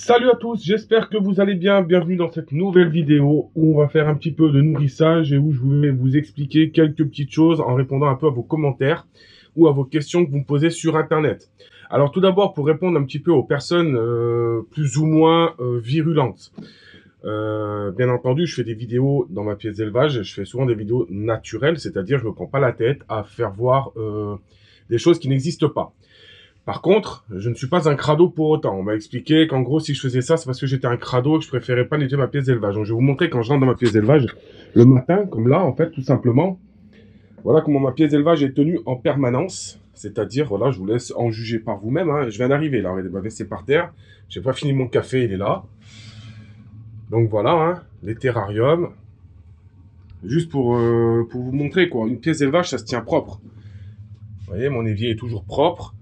Salut à tous, j'espère que vous allez bien. Bienvenue dans cette nouvelle vidéo où on va faire un petit peu de nourrissage et où je vais vous expliquer quelques petites choses en répondant un peu à vos commentaires ou à vos questions que vous me posez sur internet. Alors tout d'abord, pour répondre un petit peu aux personnes plus ou moins virulentes. Bien entendu, je fais des vidéos dans ma pièce d'élevage, je fais souvent des vidéos naturelles, c'est-à-dire je me prends pas la tête à faire voir des choses qui n'existent pas. Par contre, je ne suis pas un crado pour autant. On m'a expliqué qu'en gros, si je faisais ça, c'est parce que j'étais un crado et que je préférais pas nettoyer ma pièce d'élevage. Donc, je vais vous montrer quand je rentre dans ma pièce d'élevage le matin, comme là, en fait, tout simplement. Voilà comment ma pièce d'élevage est tenue en permanence. C'est-à-dire, voilà, je vous laisse en juger par vous-même. Hein. Je viens d'arriver, là. Regardez, ma veste est par terre. J'ai pas fini mon café, il est là. Donc, voilà, hein, les terrariums. Juste pour vous montrer, quoi. Une pièce d'élevage, ça se tient propre. Vous voyez, mon évier est toujours propre.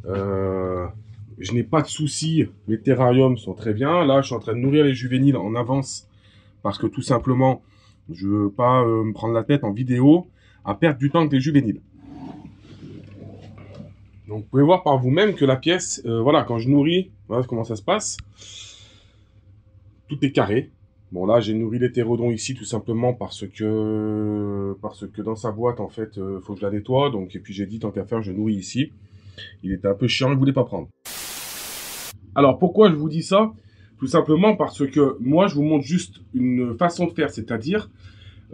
Je n'ai pas de soucis, mes terrariums sont très bien. Là, je suis en train de nourrir les juvéniles en avance parce que tout simplement, je veux pas me prendre la tête en vidéo à perdre du temps avec les juvéniles. Donc, vous pouvez voir par vous-même que la pièce, voilà, quand je nourris, voilà comment ça se passe. Tout est carré. Bon, là, j'ai nourri l'hétérodon ici tout simplement parce que dans sa boîte, en fait, faut que je la nettoie. Donc, et puis j'ai dit, tant qu'à faire, je nourris ici. Il était un peu chiant, il voulait pas prendre. Alors, pourquoi je vous dis ça? Tout simplement parce que moi, je vous montre juste une façon de faire. C'est-à-dire,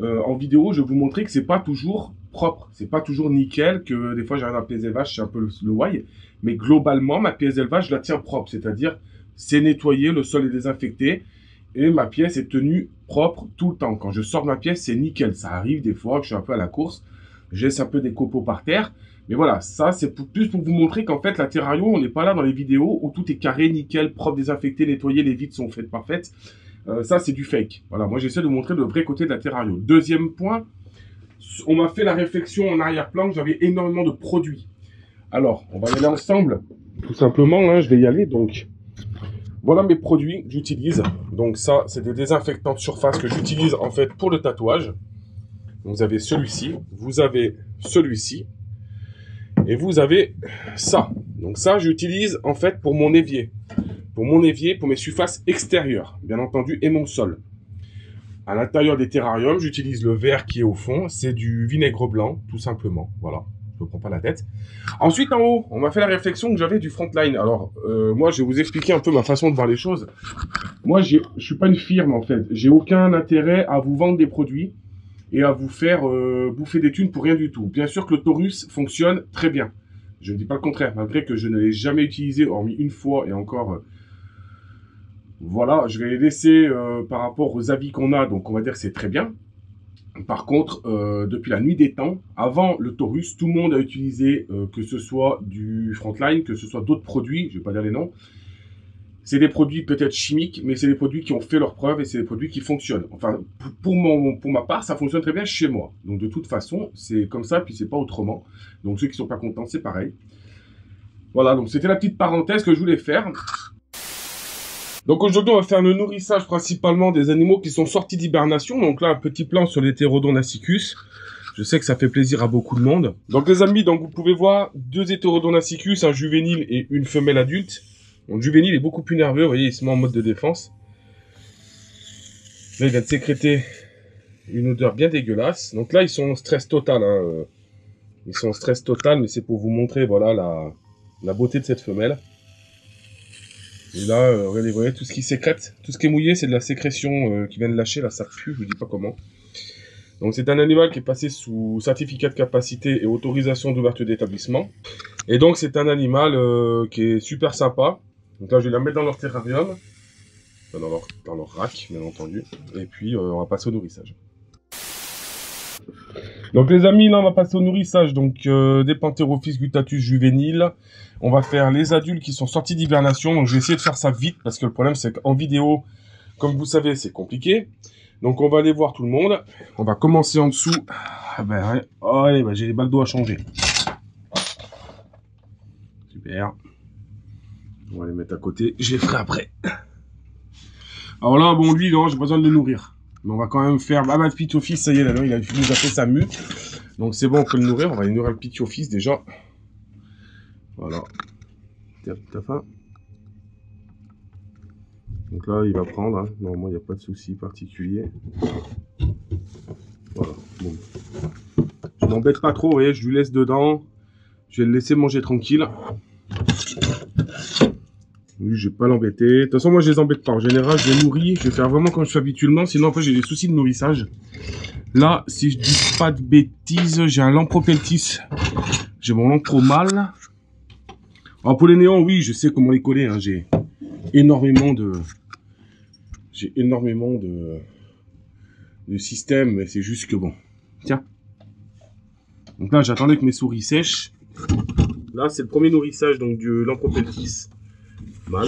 en vidéo, je vais vous montrer que c'est pas toujours propre. C'est pas toujours nickel, que des fois, j'arrive dans la pièce d'élevage, c'est un peu le why. Mais globalement, ma pièce d'élevage, je la tiens propre. C'est-à-dire, c'est nettoyé, le sol est désinfecté. Et ma pièce est tenue propre tout le temps. Quand je sors de ma pièce, c'est nickel. Ça arrive des fois que je suis un peu à la course. Je laisse un peu des copeaux par terre. Mais voilà, ça c'est plus pour vous montrer qu'en fait la terrario, on n'est pas là dans les vidéos où tout est carré, nickel, propre, désinfecté, nettoyé, les vitres sont faites parfaites. Ça c'est du fake. Voilà, moi j'essaie de vous montrer le vrai côté de la terrario. Deuxième point, on m'a fait la réflexion en arrière-plan que j'avais énormément de produits. Alors, on va y aller ensemble. Tout simplement, hein, je vais y aller. Donc, voilà mes produits que j'utilise. Donc ça, c'est des désinfectants de surface que j'utilise en fait pour le tatouage. Vous avez celui-ci, vous avez celui-ci. Et vous avez ça. Donc ça, j'utilise en fait pour mon évier. Pour mon évier, pour mes surfaces extérieures, bien entendu, et mon sol. À l'intérieur des terrariums, j'utilise le verre qui est au fond. C'est du vinaigre blanc, tout simplement. Voilà, je ne me prends pas la tête. Ensuite, en haut, on m'a fait la réflexion que j'avais du Frontline. Alors, moi, je vais vous expliquer un peu ma façon de voir les choses. Moi, je ne suis pas une firme, en fait. J'ai aucun intérêt à vous vendre des produits et à vous faire bouffer des thunes pour rien du tout. Bien sûr que le Taurus fonctionne très bien. Je ne dis pas le contraire, malgré que je ne l'ai jamais utilisé, hormis une fois, et encore, voilà, je vais les laisser par rapport aux avis qu'on a, donc on va dire que c'est très bien. Par contre, depuis la nuit des temps, avant le Taurus, tout le monde a utilisé, que ce soit du Frontline, que ce soit d'autres produits, je ne vais pas dire les noms. C'est des produits peut-être chimiques, mais c'est des produits qui ont fait leurs preuves et c'est des produits qui fonctionnent. Enfin, pour ma part, ça fonctionne très bien chez moi. Donc de toute façon, c'est comme ça, puis c'est pas autrement. Donc ceux qui sont pas contents, c'est pareil. Voilà, donc c'était la petite parenthèse que je voulais faire. Donc aujourd'hui, on va faire le nourrissage principalement des animaux qui sont sortis d'hibernation. Donc là, un petit plan sur l'hétérodon nacicus. Je sais que ça fait plaisir à beaucoup de monde. Donc les amis, donc vous pouvez voir 2 hétérodon nacicus, un juvénile et une femelle adulte. Donc, le juvénile est beaucoup plus nerveux, vous voyez, il se met en mode de défense. Là, il vient de sécréter une odeur bien dégueulasse. Donc là, ils sont en stress total. Hein. Ils sont en stress total, mais c'est pour vous montrer, voilà, la beauté de cette femelle. Et là, regardez, vous voyez, tout ce qui sécrète, tout ce qui est mouillé, c'est de la sécrétion qui vient de lâcher. Là, ça pue, je vous dis pas comment. Donc, c'est un animal qui est passé sous certificat de capacité et autorisation d'ouverture d'établissement. Et donc, c'est un animal qui est super sympa. Donc là, je vais la mettre dans leur terrarium, dans leur rack, bien entendu. Et puis, on va passer au nourrissage. Donc les amis, là, on va passer au nourrissage. Donc, des Pantherophis guttatus juvéniles. On va faire les adultes qui sont sortis d'hibernation. Donc, je vais essayer de faire ça vite, parce que le problème, c'est qu'en vidéo, comme vous savez, c'est compliqué. Donc, on va aller voir tout le monde. On va commencer en dessous. Ah ben, oh, allez, ben, j'ai les balles d'eau à changer. Super. On va les mettre à côté, je les ferai après. Alors là, bon, lui, non, j'ai pas besoin de le nourrir. Mais on va quand même faire... Ah bah, le Pithiophyse, ça y est, là, il nous a fait sa mue. Donc c'est bon, on peut le nourrir. On va aller nourrir le Pithiophyse, déjà. Voilà. T'as faim? Donc là, il va prendre. Hein. Normalement, il n'y a pas de souci particulier. Voilà. Bon. Je m'embête pas trop, vous voyez, je lui laisse dedans. Je vais le laisser manger tranquille. Lui, je vais pas l'embêter. De toute façon, moi, je les embête pas. En général, je les nourris. Je vais faire vraiment quand je suis habituellement. Sinon, après, j'ai des soucis de nourrissage. Là, si je dis pas de bêtises, j'ai un Lampropeltis. J'ai mon Lampro mâle. Alors, pour les néants, oui, je sais comment les coller. Hein. J'ai énormément de systèmes. Mais c'est juste que bon. Tiens. Donc là, j'attendais que mes souris sèchent. Là, c'est le premier nourrissage donc du Lampropeltis mâle.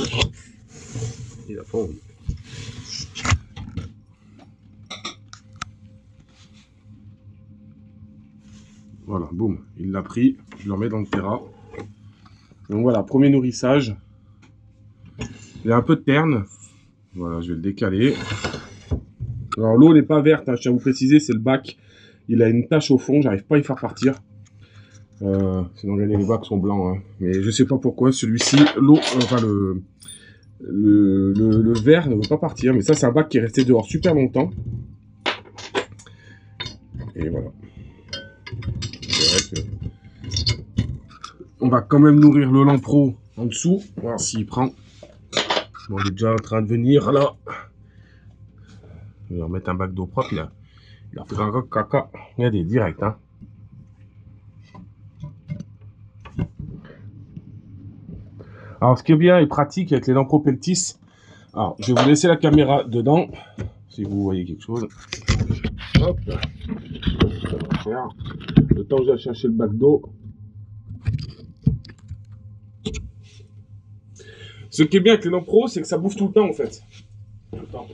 Il a pas envie. Voilà, boum, il l'a pris. Je le remets dans le terra. Donc voilà, premier nourrissage. Il a un peu de terne. Voilà, je vais le décaler. Alors l'eau n'est pas verte, hein, je tiens à vous préciser, c'est le bac. Il a une tache au fond, j'arrive pas à y faire partir. Sinon regardez, les bacs sont blancs. Hein. Mais je sais pas pourquoi, celui-ci, l'eau, enfin le verre ne veut pas partir. Mais ça, c'est un bac qui est resté dehors super longtemps. Et voilà. C'est vrai que on va quand même nourrir le Lampro en dessous, voir s'il prend. Bon, il est déjà en train de venir là. Je vais remettre un bac d'eau propre là. Il a fait un caca. Regardez, direct. Hein. Alors, ce qui est bien et pratique avec les Lampropeltis, alors je vais vous laisser la caméra dedans, si vous voyez quelque chose. Hop. Le temps que j'aille chercher le bac d'eau. Ce qui est bien avec les Lampro, c'est que ça bouffe tout le temps en fait. Tout le temps.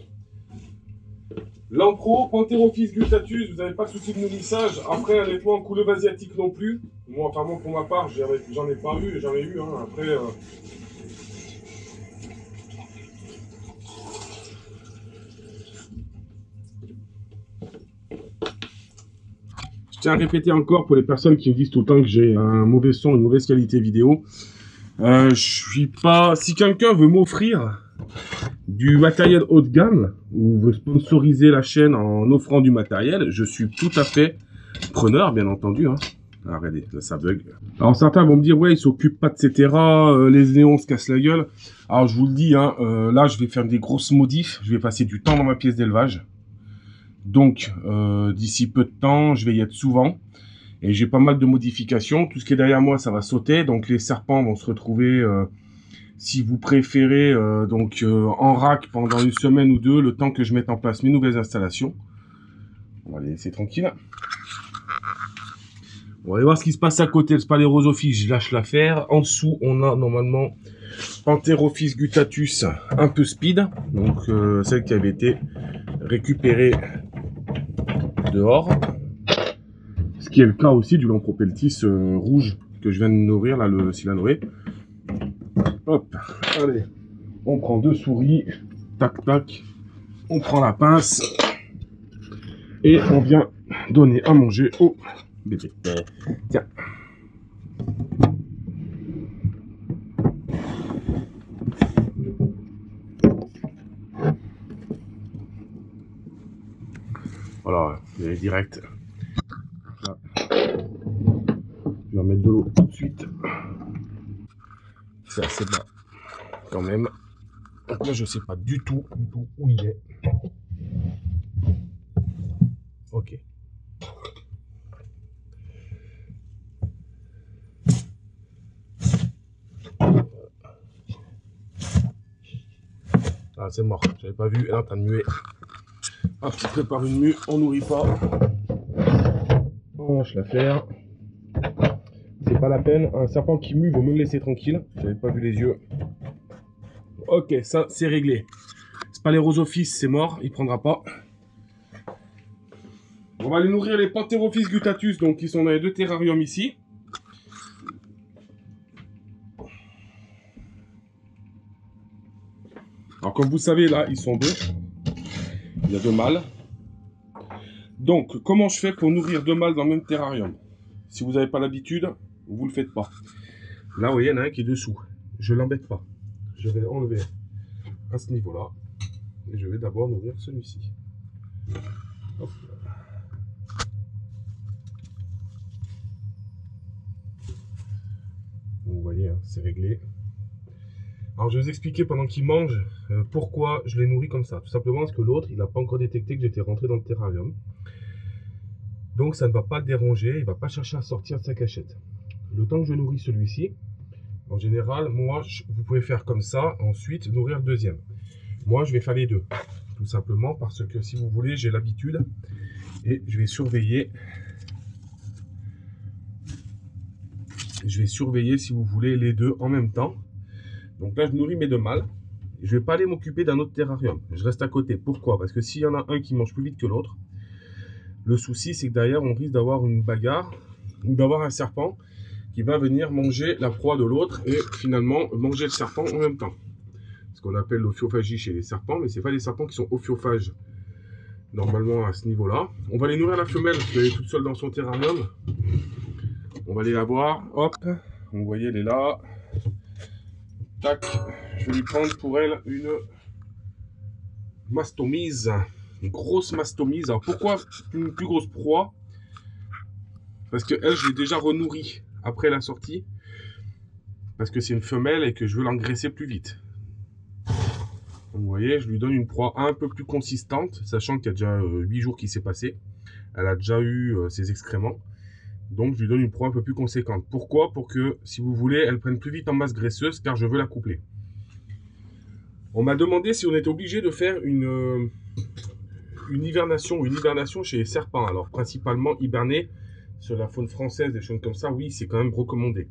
Lampro, Pantherophis gustatus, vous n'avez pas de souci de nourrissage. Après, honnêtement, couleuvre asiatique non plus. Moi, enfin, moi, pour ma part, j'en ai pas eu, j'en ai eu. Hein. Après, je tiens à répéter encore pour les personnes qui me disent tout le temps que j'ai un mauvais son, une mauvaise qualité vidéo. Je suis pas. Si quelqu'un veut m'offrir du matériel haut de gamme ou veut sponsoriser la chaîne en offrant du matériel, je suis tout à fait preneur, bien entendu. Hein. Ah, regardez, là ça bug. Alors certains vont me dire ouais, ils s'occupent pas de etc. Les néons se cassent la gueule. Alors je vous le dis, hein, là je vais faire des grosses modifs. Je vais passer du temps dans ma pièce d'élevage. Donc d'ici peu de temps, je vais y être souvent. Et j'ai pas mal de modifications. Tout ce qui est derrière moi, ça va sauter. Donc les serpents vont se retrouver, si vous préférez, en rack pendant une semaine ou deux, le temps que je mette en place mes nouvelles installations. On va les laisser tranquilles. On va aller voir ce qui se passe à côté. Le Spalerosophis, je lâche l'affaire. En dessous, on a normalement Pantherophis gustatus, un peu speed. Donc celle qui avait été récupérée dehors. Ce qui est le cas aussi du Lampropeltis rouge que je viens de nourrir, là, le Silanoé. Hop, allez, on prend deux souris, tac tac, on prend la pince et on vient donner à manger au bébé. Tiens. Voilà, il est direct. Là. Je vais mettre de l'eau tout de suite. C'est assez bas quand même. Donc là, je sais pas du tout où il est. Ok. Ah, c'est mort. J'avais pas vu. Elle est en train de muer. Hop, je prépare une mue. On nourrit pas. On lâche l'affaire. C'est pas la peine. Un serpent qui mue, vaut mieux me laisser tranquille. J'avais pas vu les yeux. Ok, ça c'est réglé. Spalerosophis, c'est mort, il prendra pas. On va aller nourrir les Pantherophis gustatus, donc qui sont dans les deux terrariums ici. Alors comme vous savez, là, ils sont deux. Il y a deux mâles. Donc, comment je fais pour nourrir deux mâles dans le même terrarium? Si vous n'avez pas l'habitude, vous le faites pas. Là, vous voyez, il y en a un qui est dessous. Je l'embête pas. Je vais enlever à ce niveau-là. Et je vais d'abord nourrir celui-ci. Hop. Vous voyez, hein, c'est réglé. Alors je vais vous expliquer pendant qu'il mange pourquoi je les nourris comme ça. Tout simplement parce que l'autre, il n'a pas encore détecté que j'étais rentré dans le terrarium. Donc ça ne va pas le déranger, il ne va pas chercher à sortir de sa cachette. Le temps que je nourris celui-ci, en général, moi, vous pouvez faire comme ça, ensuite nourrir le deuxième. Moi, je vais faire les deux. Tout simplement parce que si vous voulez, j'ai l'habitude et je vais surveiller. Je vais surveiller, si vous voulez, les deux en même temps. Donc là, je nourris mes deux mâles. Je ne vais pas aller m'occuper d'un autre terrarium. Je reste à côté. Pourquoi? Parce que s'il y en a un qui mange plus vite que l'autre, le souci, c'est que derrière, on risque d'avoir une bagarre ou d'avoir un serpent qui va venir manger la proie de l'autre et finalement manger le serpent en même temps. Ce qu'on appelle l'ophiophagie chez les serpents, mais ce n'est pas les serpents qui sont ophiophages normalement à ce niveau-là. On va les nourrir à la femelle, parce qu'elle est toute seule dans son terrarium. On va aller la voir. Hop, vous voyez, elle est là. Tac, je vais lui prendre pour elle une mastomise, une grosse mastomise. Alors pourquoi une plus grosse proie? Parce que elle, je l'ai déjà renourrie après la sortie, parce que c'est une femelle et que je veux l'engraisser plus vite. Donc, vous voyez, je lui donne une proie un peu plus consistante, sachant qu'il y a déjà 8 jours qui s'est passé. Elle a déjà eu ses excréments. Donc je lui donne une proie un peu plus conséquente. Pourquoi? Pour que, si vous voulez, elle prenne plus vite en masse graisseuse, car je veux la coupler. On m'a demandé si on était obligé de faire une hivernation chez les serpents. Alors principalement hiberner sur la faune française, des choses comme ça, oui, c'est quand même recommandé.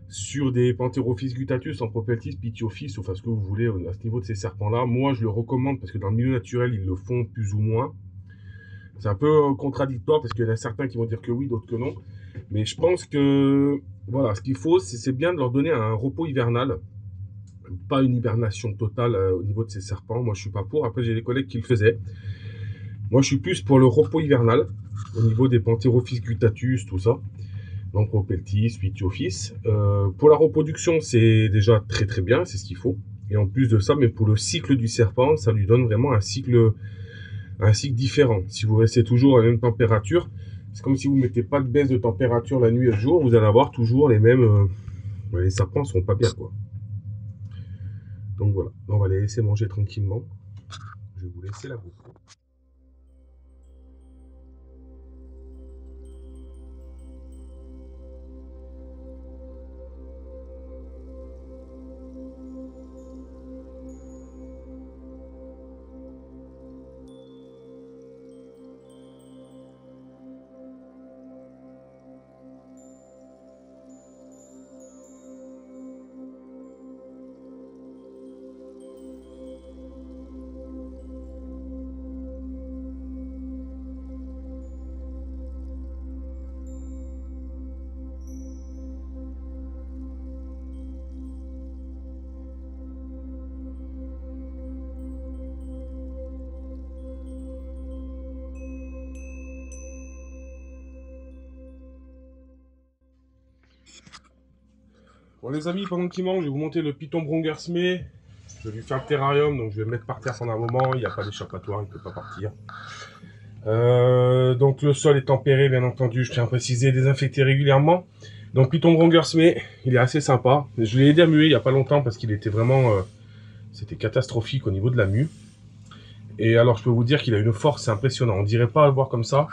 Sur des Pantherophis guttatus, Ampropeltis, Pitiophis, enfin ce que vous voulez à ce niveau de ces serpents-là, moi je le recommande parce que dans le milieu naturel, ils le font plus ou moins. C'est un peu contradictoire parce qu'il y en a certains qui vont dire que oui, d'autres que non. Mais je pense que voilà, ce qu'il faut, c'est bien de leur donner un repos hivernal. Pas une hibernation totale au niveau de ces serpents. Moi, je suis pas pour. Après, j'ai des collègues qui le faisaient. Moi, je suis plus pour le repos hivernal au niveau des Pantherophis guttatus, tout ça. Ampropeltis, Pitiophis. Pour la reproduction, c'est déjà très très bien, c'est ce qu'il faut. Et en plus de ça, mais pour le cycle du serpent, ça lui donne vraiment un cycle différent. Si vous restez toujours à la même température, c'est comme si vous ne mettez pas de baisse de température la nuit et le jour, vous allez avoir toujours les mêmes... les serpents ne seront pas bien, quoi. Donc voilà, on va les laisser manger tranquillement. Je vais vous laisser la boucle. Bon les amis, pendant qu'il mange, je vais vous monter le python brongersmé. Je vais lui faire le terrarium, donc je vais le mettre par terre pendant un moment. Il n'y a pas d'échappatoire, il ne peut pas partir. Donc le sol est tempéré, bien entendu, je tiens à préciser, désinfecté régulièrement. Donc python brongersmé, il est assez sympa. Je l'ai aidé à muer il n'y a pas longtemps parce qu'il était vraiment... c'était catastrophique au niveau de la mue. Et alors je peux vous dire qu'il a une force impressionnante. On ne dirait pas à le voir comme ça.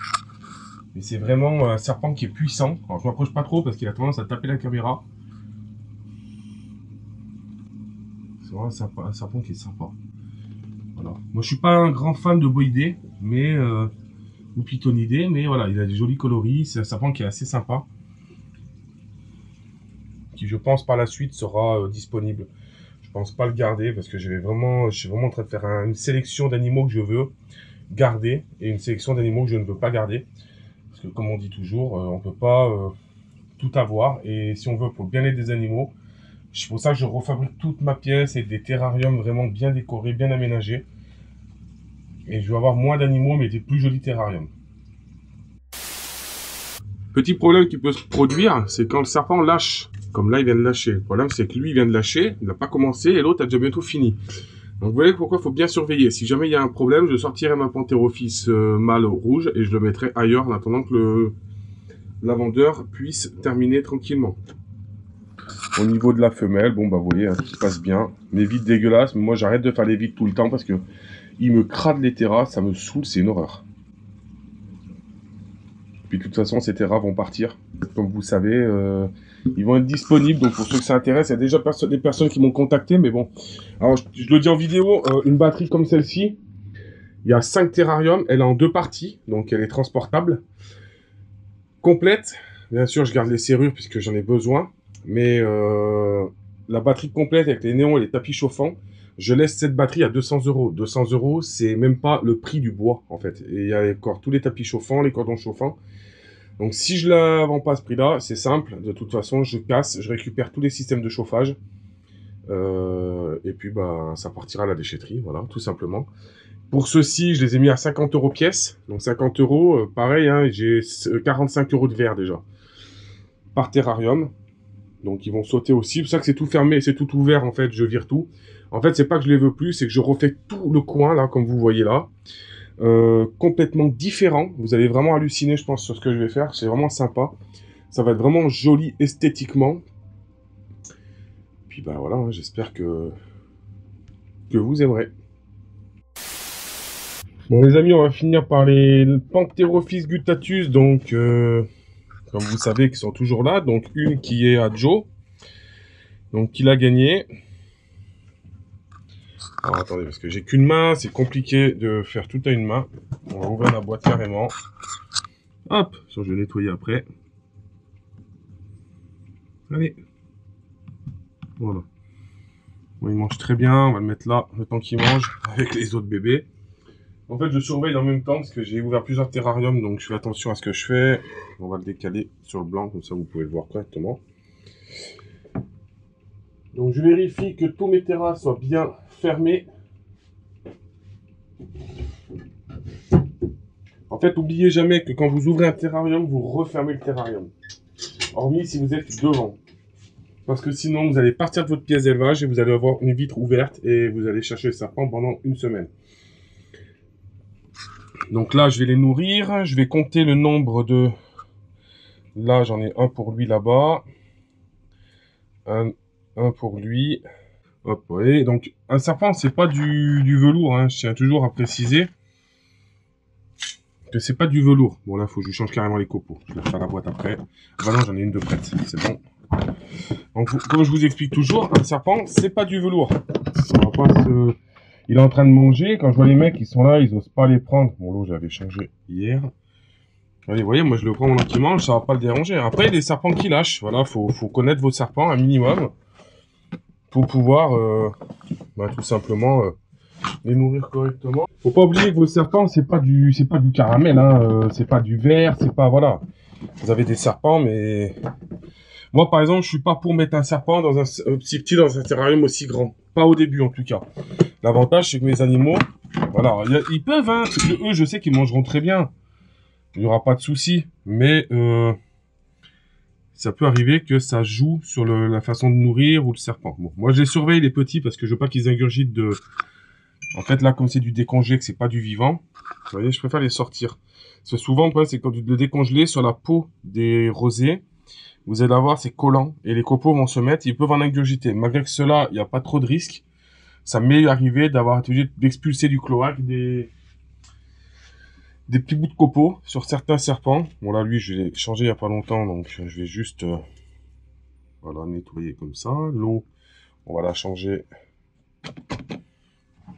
Mais c'est vraiment un serpent qui est puissant. Alors je ne m'approche pas trop parce qu'il a tendance à taper la caméra. C'est vraiment un serpent qui est sympa. Voilà. Moi je suis pas un grand fan de boïdés, mais ou pythonidés, mais voilà, il a des jolis coloris. C'est un serpent qui est assez sympa, qui je pense par la suite sera disponible. Je pense pas le garder parce que je suis vraiment en train de faire une sélection d'animaux que je veux garder et une sélection d'animaux que je ne veux pas garder. Parce que comme on dit toujours, on peut pas tout avoir et si on veut pour le bien-être des animaux, c'est pour ça que je refabrique toute ma pièce et des terrariums vraiment bien décorés, bien aménagés. Et je vais avoir moins d'animaux mais des plus jolis terrariums. Petit problème qui peut se produire, c'est quand le serpent lâche. Comme là, il vient de lâcher. Le problème, c'est que lui, il vient de lâcher, il n'a pas commencé, et l'autre a déjà bientôt fini. Donc vous voyez pourquoi il faut bien surveiller. Si jamais il y a un problème, je sortirai ma Pantherophis mâle rouge et je le mettrai ailleurs en attendant que le lavandeur puisse terminer tranquillement. Au niveau de la femelle, bon bah vous voyez, hein, tout se passe bien. Mes vides dégueulasses, mais moi j'arrête de faire les vides tout le temps parce que ils me cradent les terras, ça me saoule, c'est une horreur. Puis de toute façon, ces terras vont partir. Comme vous savez, ils vont être disponibles. Donc pour ceux que ça intéresse, il y a déjà des personnes qui m'ont contacté. Mais bon, alors je le dis en vidéo, une batterie comme celle-ci, il y a 5 terrariums. Elle est en 2 parties, donc elle est transportable. Complète. Bien sûr, je garde les serrures puisque j'en ai besoin. Mais la batterie complète avec les néons et les tapis chauffants, je laisse cette batterie à 200 €. 200 €, c'est même pas le prix du bois, en fait. Et il y a encore tous les tapis chauffants, les cordons chauffants. Donc si je la vends pas à ce prix-là, c'est simple. De toute façon, je casse, je récupère tous les systèmes de chauffage. Et puis, bah, ça partira à la déchetterie, voilà, tout simplement. Pour ceux-ci, je les ai mis à 50 € pièce. Donc 50 €, pareil, hein, j'ai 45 € de verre déjà. Par terrarium. Donc ils vont sauter aussi. C'est pour ça que c'est tout fermé, c'est tout ouvert en fait, je vire tout. En fait, c'est pas que je les veux plus, c'est que je refais tout le coin là, comme vous voyez là. Complètement différent. Vous allez vraiment halluciner, je pense, sur ce que je vais faire. C'est vraiment sympa. Ça va être vraiment joli esthétiquement. Puis bah voilà, hein, j'espère que vous aimerez. Bon les amis, on va finir par les Pantherophis guttatus, donc comme vous savez, qui sont toujours là. Donc une qui est à Joe, donc qui l'a gagné. Alors attendez, parce que j'ai qu'une main, c'est compliqué de faire tout à une main. On va ouvrir la boîte carrément. Hop, je vais nettoyer après. Allez. Voilà. Bon, il mange très bien, on va le mettre là, le temps qu'il mange, avec les autres bébés. En fait, je surveille en même temps, parce que j'ai ouvert plusieurs terrariums, donc je fais attention à ce que je fais. On va le décaler sur le blanc, comme ça vous pouvez le voir correctement. Donc je vérifie que tous mes terras soient bien fermés. En fait, n'oubliez jamais que quand vous ouvrez un terrarium, vous refermez le terrarium. Hormis si vous êtes devant. Parce que sinon, vous allez partir de votre pièce d'élevage et vous allez avoir une vitre ouverte et vous allez chercher le serpent pendant une semaine. Donc là, je vais les nourrir. Je vais compter le nombre de... Là, j'en ai un pour lui là-bas. Un pour lui. Hop, ouais. Donc, un serpent, c'est pas du velours. Hein. Je tiens toujours à préciser que c'est pas du velours. Bon, là, il faut que je change carrément les copeaux. Je vais faire la boîte après. Ah non, j'en ai une de prête. C'est bon. Donc, comme je vous explique toujours, un serpent, c'est pas du velours. On va pas se... Il est en train de manger. Quand je vois les mecs qui sont là, ils osent pas les prendre. Bon, l'eau, j'avais changé hier. Allez, vous voyez, moi, je le prends pendant qu'il mange, ça va pas le déranger. Après, il y a des serpents qui lâchent. Voilà, faut connaître vos serpents un minimum pour pouvoir, tout simplement, les nourrir correctement. Faut pas oublier que vos serpents, c'est pas du caramel, hein. C'est pas du verre, c'est pas, voilà. Vous avez des serpents, mais... Moi, par exemple, je suis pas pour mettre un serpent dans un petit dans un terrarium aussi grand. Pas au début, en tout cas. L'avantage, c'est que mes animaux, voilà, ils peuvent, hein. Eux, je sais qu'ils mangeront très bien. Il n'y aura pas de souci. Mais ça peut arriver que ça joue sur la façon de nourrir ou le serpent. Bon, moi, je les surveille, les petits, parce que je veux pas qu'ils ingurgitent de... En fait, là, comme c'est du décongelé, que c'est pas du vivant, vous voyez, je préfère les sortir. Parce que souvent, le problème, c'est quand vous le décongelez sur la peau des rosiers, vous allez avoir ces collants et les copeaux vont se mettre, ils peuvent en ingurgiter. Malgré que cela, il n'y a pas trop de risques. Ça m'est arrivé d'avoir été obligé d'expulser du cloaque des petits bouts de copeaux sur certains serpents. Bon là, lui, je l'ai changé il n'y a pas longtemps, donc je vais juste voilà, nettoyer comme ça. L'eau, on va la changer.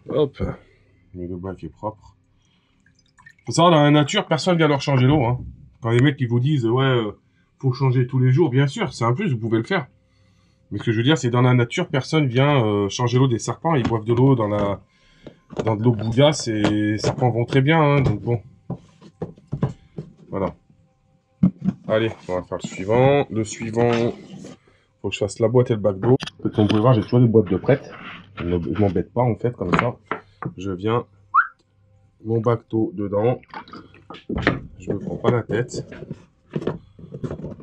Hop, mais le bac est propre. Faut savoir, dans la nature, personne vient leur changer l'eau. Hein. Quand les mecs ils vous disent, ouais, faut changer tous les jours, bien sûr, c'est un plus, vous pouvez le faire. Mais ce que je veux dire, c'est dans la nature, personne vient changer l'eau des serpents. Ils boivent de l'eau dans de l'eau bougasse et les serpents vont très bien. Hein, donc bon. Voilà. Allez, on va faire le suivant. Le suivant, faut que je fasse la boîte et le bac d'eau. Comme vous pouvez voir, j'ai toujours des boîtes de prêtes. Je m'embête pas en fait, comme ça. Je viens, mon bac d'eau dedans. Je me prends pas la tête.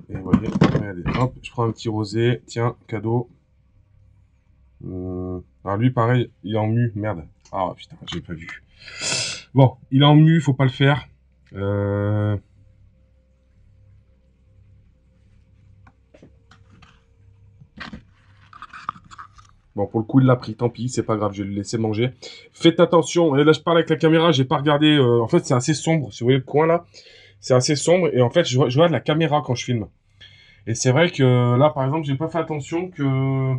Et vous voyez, regardez, hop, je prends un petit rosé. Tiens, cadeau. Ah Alors lui, pareil, il est en mu. Merde. Ah putain, j'ai pas vu. Bon, il est en mu, faut pas le faire. Bon, pour le coup, il l'a pris, tant pis, c'est pas grave, je vais le laisser manger. Faites attention, et là je parle avec la caméra, j'ai pas regardé, en fait c'est assez sombre, si vous voyez le coin là, c'est assez sombre, et en fait je vois la caméra quand je filme. Et c'est vrai que là, par exemple, j'ai pas fait attention que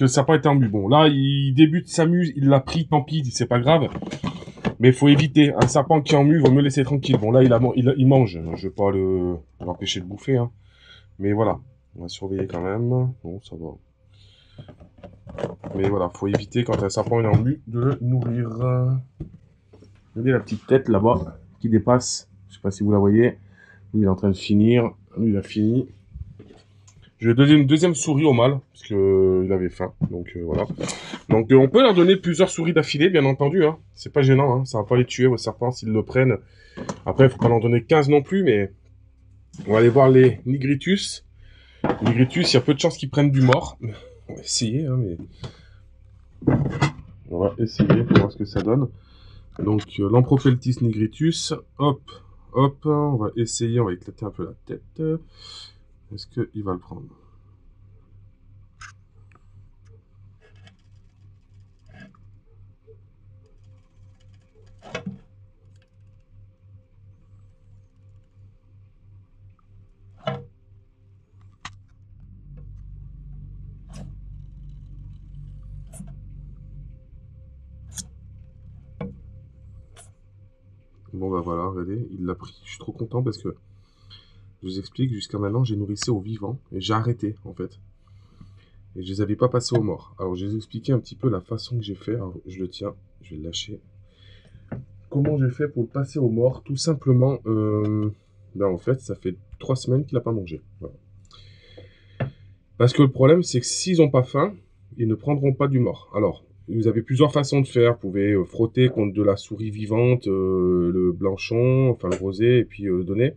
ça n'a pas été en but. Bon, là, il débute, s'amuse, il l'a pris, tant pis, c'est pas grave. Mais il faut éviter, un serpent qui est en mu, il vaut mieux laisser tranquille. Bon, là, il mange, je vais pas l'empêcher de bouffer, hein. Mais voilà, on va surveiller quand même. Bon, ça va. Mais voilà, faut éviter quand un serpent est en mu de le nourrir. Regardez la petite tête là-bas qui dépasse. Je sais pas si vous la voyez. Lui, il est en train de finir. Lui, il a fini. Je vais donner une deuxième souris au mâle parce que il avait faim. Donc voilà. Donc on peut leur donner plusieurs souris d'affilée, bien entendu. Hein. C'est pas gênant. Hein. Ça va pas les tuer aux serpents s'ils le prennent. Après, il faut pas en donner 15 non plus, mais on va aller voir les nigritus. Nigritus, il y a peu de chances qu'ils prennent du mort. On va essayer, hein, mais on va essayer pour voir ce que ça donne. Donc, l'Ampropeltis nigritus, hop, hop, on va essayer, on va éclater un peu la tête. Est-ce qu'il va le prendre? Bon, bah voilà, regardez, il l'a pris. Je suis trop content parce que, je vous explique, jusqu'à maintenant, j'ai nourrissé aux vivants et j'ai arrêté, en fait. Et je les avais pas passés aux morts. Alors, je vais vous expliquer un petit peu la façon que j'ai fait. Alors, je le tiens, je vais le lâcher. Comment j'ai fait pour le passer aux morts? Tout simplement, ben en fait, ça fait 3 semaines qu'il n'a pas mangé. Voilà. Parce que le problème, c'est que s'ils n'ont pas faim, ils ne prendront pas du mort. Alors, vous avez plusieurs façons de faire. Vous pouvez frotter contre de la souris vivante, le blanchon, enfin le rosé, et puis donner.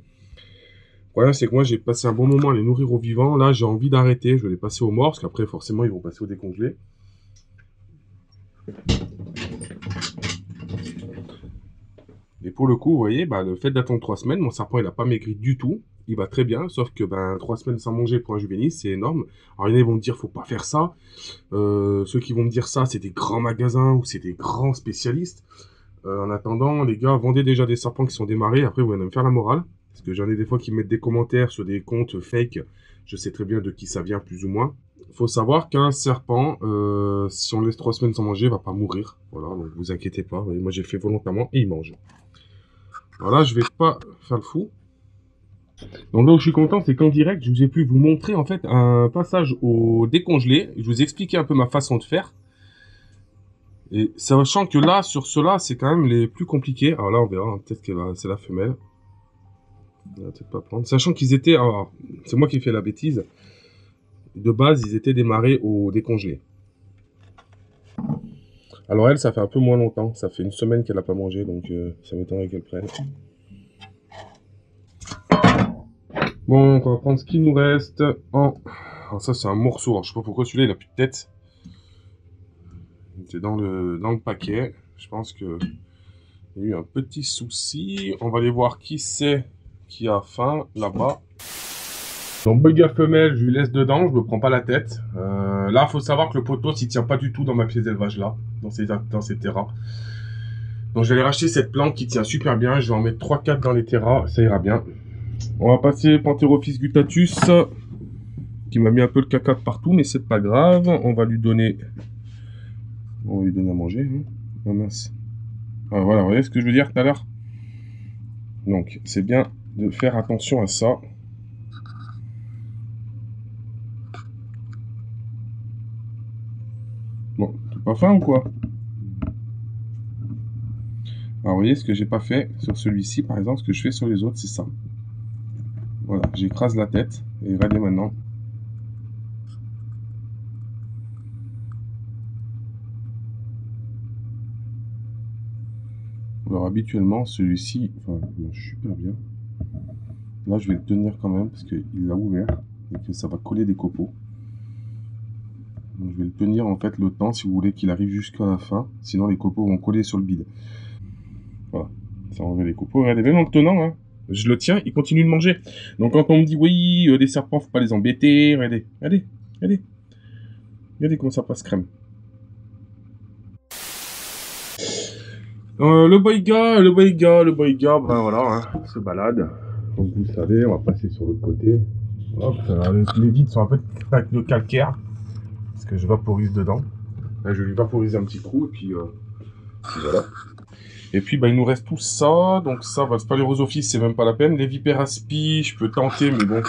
Le problème, c'est que moi, j'ai passé un bon moment à les nourrir aux vivants. Là, j'ai envie d'arrêter. Je vais les passer aux morts, parce qu'après, forcément, ils vont passer au décongelé. Et pour le coup, vous voyez, bah, le fait d'attendre 3 semaines, mon serpent, il n'a pas maigri du tout. Il va très bien, sauf que 3 semaines sans manger pour un juvénile, c'est énorme. Alors, il y en a qui vont me dire, faut pas faire ça. Ceux qui vont me dire ça, c'est des grands magasins ou c'est des grands spécialistes. En attendant, les gars, vendez déjà des serpents qui sont démarrés. Après, vous allez me faire la morale. Parce que j'en ai des fois qui me mettent des commentaires sur des comptes fake. Je sais très bien de qui ça vient, plus ou moins. Faut savoir qu'un serpent, si on laisse 3 semaines sans manger, va pas mourir. Voilà, donc vous inquiétez pas. Vous voyez, moi, j'ai fait volontairement et il mange. Alors là, je vais pas faire le fou. Donc là où je suis content, c'est qu'en direct, je vous ai pu vous montrer en fait un passage au décongelé. Je vous ai expliqué un peu ma façon de faire. Et sachant que là, sur ceux-là, c'est quand même les plus compliqués. Alors là, on verra, hein, peut-être que c'est la femelle. On va peut-être pas prendre. Sachant qu'ils étaient... Alors, c'est moi qui ai fait la bêtise. De base, ils étaient démarrés au décongelé. Alors elle, ça fait un peu moins longtemps. Ça fait une semaine qu'elle n'a pas mangé, donc ça m'étonnerait qu'elle prenne. Bon, on va prendre ce qu'il nous reste en... Alors ça, c'est un morceau. Alors, je sais pas pourquoi celui-là, il a plus de tête. C'est dans le paquet. Je pense que il y a eu un petit souci. On va aller voir qui c'est qui a faim là-bas. Donc, bugger femelle, je lui laisse dedans. Je me prends pas la tête. Là, il faut savoir que le poteau, s'il tient pas du tout dans ma pièce d'élevage là, dans ces terras. Donc, je vais aller racheter cette plante qui tient super bien. Je vais en mettre 3-4 dans les terras. Ça ira bien. On va passer Pantherophis guttatus, qui m'a mis un peu le caca de partout, mais c'est pas grave. On va lui donner à manger. Hein. Oh, mince. Ah, voilà, vous voyez ce que je veux dire tout à l'heure? Donc, c'est bien de faire attention à ça. Bon, t'as pas faim ou quoi? Alors, vous voyez, ce que j'ai pas fait sur celui-ci, par exemple, ce que je fais sur les autres, c'est ça. Voilà, j'écrase la tête. Et regardez maintenant. Alors, habituellement, celui-ci, enfin, il mange super bien. Là, je vais le tenir quand même, parce qu'il l'a ouvert, et que ça va coller des copeaux. Donc, je vais le tenir en fait le temps si vous voulez qu'il arrive jusqu'à la fin. Sinon les copeaux vont coller sur le bide. Voilà. Ça enlève les copeaux. Regardez, même en le tenant, hein, je le tiens, il continue de manger. Donc quand on me dit oui, les serpents, faut pas les embêter. Regardez, regardez, regardez. Regardez comment ça passe crème. Le boyga, ben voilà, hein, se balade. Comme vous le savez, on va passer sur l'autre côté. Hop, les vides sont un peu avec le calcaire. Parce que je vaporise dedans. Là, je vais lui vaporiser un petit coup et puis voilà. Et puis bah, il nous reste tout ça. Donc ça, bah, c'est pas les Rosophyes, c'est même pas la peine. Les Vipères aspi, je peux tenter, mais bon.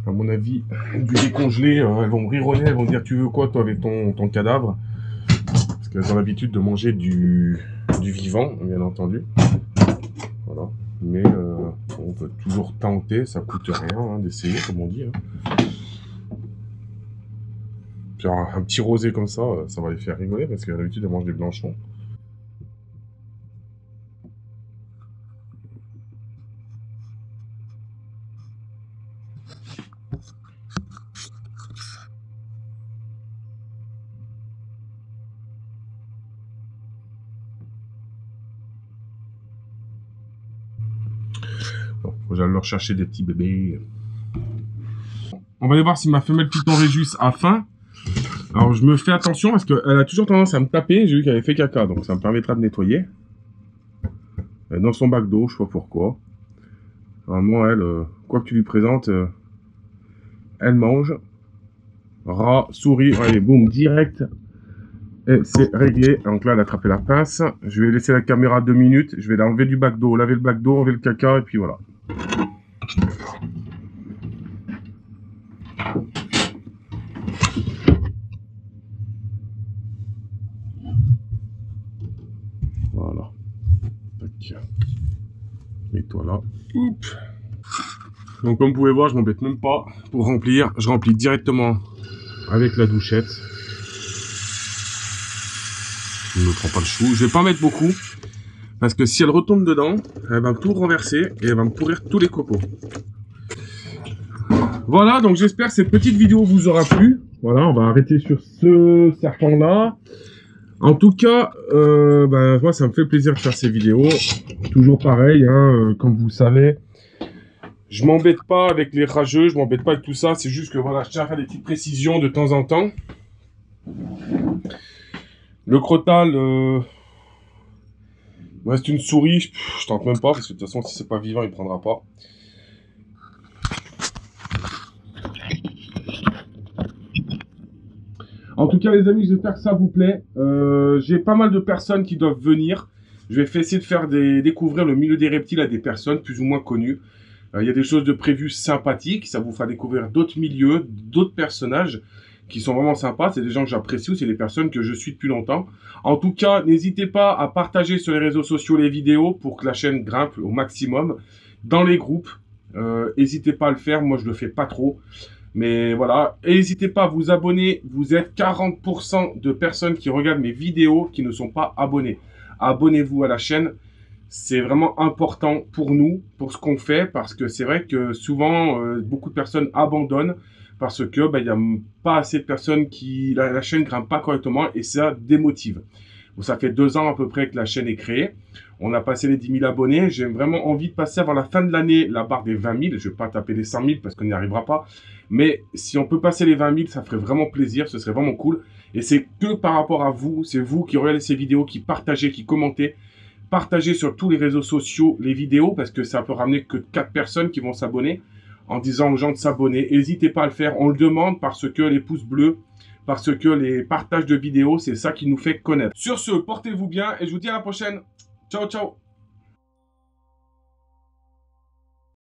À mon avis, du décongelé, elles vont me rironner, elles vont me dire tu veux quoi toi avec ton cadavre. Parce qu'elles ont l'habitude de manger du vivant, bien entendu. Voilà. Mais on peut toujours tenter, ça coûte rien hein, d'essayer, comme on dit. Hein. Genre un petit rosé comme ça va les faire rigoler parce qu'à l'habitude, elles mangent des blanchons. Bon, faut que j'aille leur chercher des petits bébés. On va aller voir si ma femelle Python Régus a faim. Alors je me fais attention parce qu'elle a toujours tendance à me taper. J'ai vu qu'elle avait fait caca, donc ça me permettra de nettoyer. Dans son bac d'eau, je sais pas pourquoi. Normalement, elle, quoi que tu lui présentes, elle mange. Rat, souris, allez, boum, direct. Et c'est réglé. Donc là, elle a attrapé la pince. Je vais laisser la caméra 2 minutes. Je vais l'enlever du bac d'eau, laver le bac d'eau, enlever le caca, et puis voilà. Voilà. Tac. Mets-toi là. Oups. Donc comme vous pouvez voir, je m'embête même pas pour remplir. Je remplis directement avec la douchette. Je ne prends pas le chou. Je vais pas mettre beaucoup. Parce que si elle retombe dedans, elle va tout renverser et elle va me pourrir tous les copeaux. Voilà, donc j'espère que cette petite vidéo vous aura plu. Voilà, on va arrêter sur ce serpent-là. En tout cas, moi ça me fait plaisir de faire ces vidéos. Toujours pareil, hein, comme vous savez. Je m'embête pas avec les rageux, je m'embête pas avec tout ça. C'est juste que voilà, je tiens à faire des petites précisions de temps en temps. Le crotal, il me reste une souris, je tente même pas, parce que de toute façon, si c'est pas vivant, il prendra pas. En tout cas, les amis, j'espère que ça vous plaît. J'ai pas mal de personnes qui doivent venir. Je vais essayer de faire découvrir le milieu des reptiles à des personnes plus ou moins connues. Il y a des choses de prévues sympathiques. Ça vous fera découvrir d'autres milieux, d'autres personnages qui sont vraiment sympas. C'est des gens que j'apprécie ou c'est des personnes que je suis depuis longtemps. En tout cas, n'hésitez pas à partager sur les réseaux sociaux les vidéos pour que la chaîne grimpe au maximum. Dans les groupes, n'hésitez pas à le faire. Moi, je le fais pas trop. Mais voilà, et n'hésitez pas à vous abonner. Vous êtes 40% de personnes qui regardent mes vidéos qui ne sont pas abonnées. Abonnez-vous à la chaîne. C'est vraiment important pour nous, pour ce qu'on fait, parce que c'est vrai que souvent, beaucoup de personnes abandonnent parce que il y a pas assez de personnes qui... La chaîne grimpe pas correctement et ça démotive. Bon, ça fait 2 ans à peu près que la chaîne est créée. On a passé les 10 000 abonnés. J'ai vraiment envie de passer avant la fin de l'année la barre des 20 000. Je vais pas taper les 100 000 parce qu'on n'y arrivera pas. Mais si on peut passer les 20 000, ça ferait vraiment plaisir. Ce serait vraiment cool. Et c'est que par rapport à vous. C'est vous qui regardez ces vidéos, qui partagez, qui commentez. Partagez sur tous les réseaux sociaux les vidéos parce que ça peut ramener que 4 personnes qui vont s'abonner en disant aux gens de s'abonner. N'hésitez pas à le faire. On le demande parce que les pouces bleus, parce que les partages de vidéos, c'est ça qui nous fait connaître. Sur ce, portez-vous bien et je vous dis à la prochaine. Ciao, ciao.